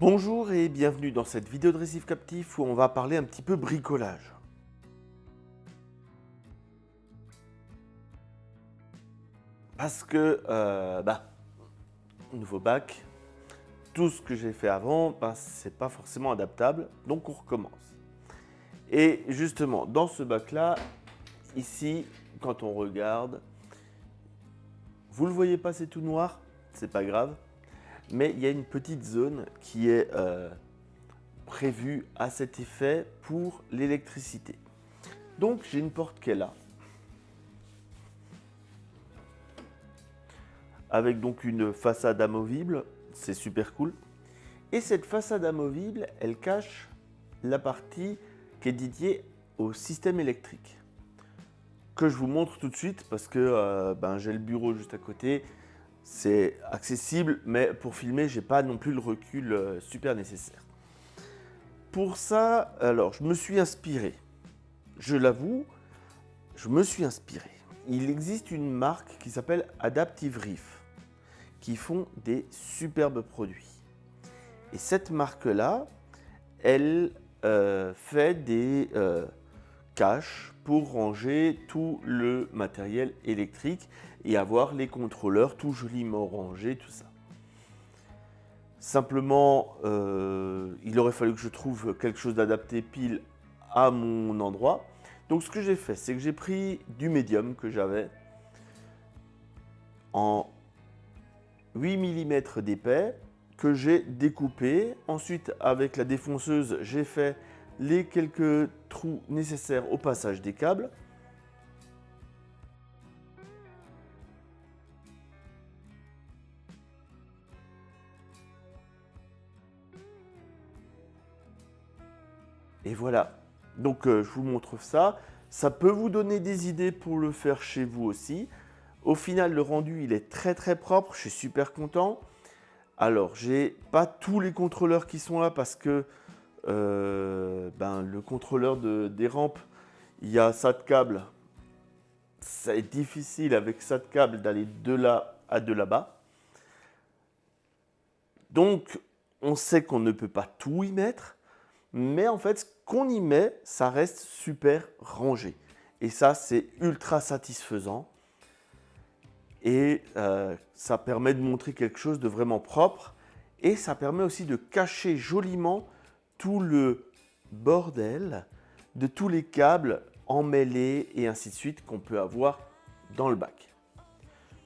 Bonjour et bienvenue dans cette vidéo de Récif Captif où on va parler un petit peu bricolage. Parce que, nouveau bac, tout ce que j'ai fait avant, c'est pas forcément adaptable, donc on recommence. Et justement, dans ce bac-là, ici, quand on regarde, vous le voyez pas, c'est tout noir, c'est pas grave, mais il y a une petite zone qui est prévue à cet effet pour l'électricité. Donc j'ai une porte qui est là, avec donc une façade amovible, c'est super cool. Et cette façade amovible, elle cache la partie qui est dédiée au système électrique, que je vous montre tout de suite parce que j'ai le bureau juste à côté, c'est accessible, mais pour filmer, j'ai pas non plus le recul super nécessaire. Pour ça, alors je me suis inspiré, je l'avoue, je me suis inspiré. Il existe une marque qui s'appelle Adaptive Reef, qui font des superbes produits. Et cette marque-là, elle fait des caches pour ranger tout le matériel électrique et avoir les contrôleurs tout joliment rangés, tout ça. Simplement, il aurait fallu que je trouve quelque chose d'adapté pile à mon endroit. Donc ce que j'ai fait, c'est que j'ai pris du médium que j'avais en 8 mm d'épais que j'ai découpé. Ensuite, avec la défonceuse, j'ai fait les quelques trous nécessaires au passage des câbles. Et voilà. Donc je vous montre ça. Ça peut vous donner des idées pour le faire chez vous aussi. Au final, le rendu, il est très très propre. Je suis super content. Alors, j'ai pas tous les contrôleurs qui sont là parce que le contrôleur des rampes, il y a ça de câble. Ça est difficile avec ça de câble d'aller de là à de là-bas. Donc, on sait qu'on ne peut pas tout y mettre, mais en fait, ce qu'on y met, ça reste super rangé. Et ça, c'est ultra satisfaisant. Et ça permet de montrer quelque chose de vraiment propre. Et ça permet aussi de cacher joliment tout le bordel de tous les câbles emmêlés et ainsi de suite qu'on peut avoir dans le bac.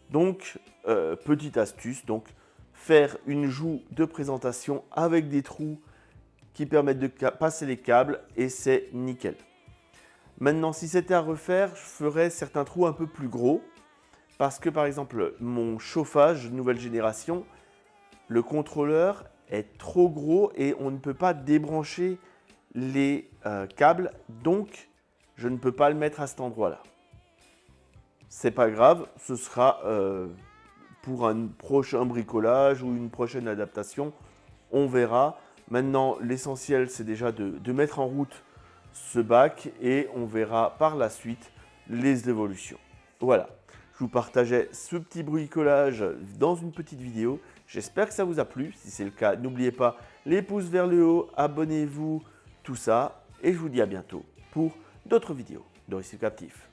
Donc, petite astuce, donc faire une joue de présentation avec des trous qui permettent de passer les câbles et c'est nickel. Maintenant, si c'était à refaire, je ferais certains trous un peu plus gros parce que par exemple, mon chauffage nouvelle génération, le contrôleur est trop gros et on ne peut pas débrancher les câbles, donc je ne peux pas le mettre à cet endroit-là. C'est pas grave, ce sera pour un prochain bricolage ou une prochaine adaptation, on verra. Maintenant, l'essentiel, c'est déjà de mettre en route ce bac et on verra par la suite les évolutions. Voilà, je vous partageais ce petit bricolage dans une petite vidéo. J'espère que ça vous a plu. Si c'est le cas, n'oubliez pas les pouces vers le haut, abonnez-vous, tout ça. Et je vous dis à bientôt pour d'autres vidéos de Récif Captif.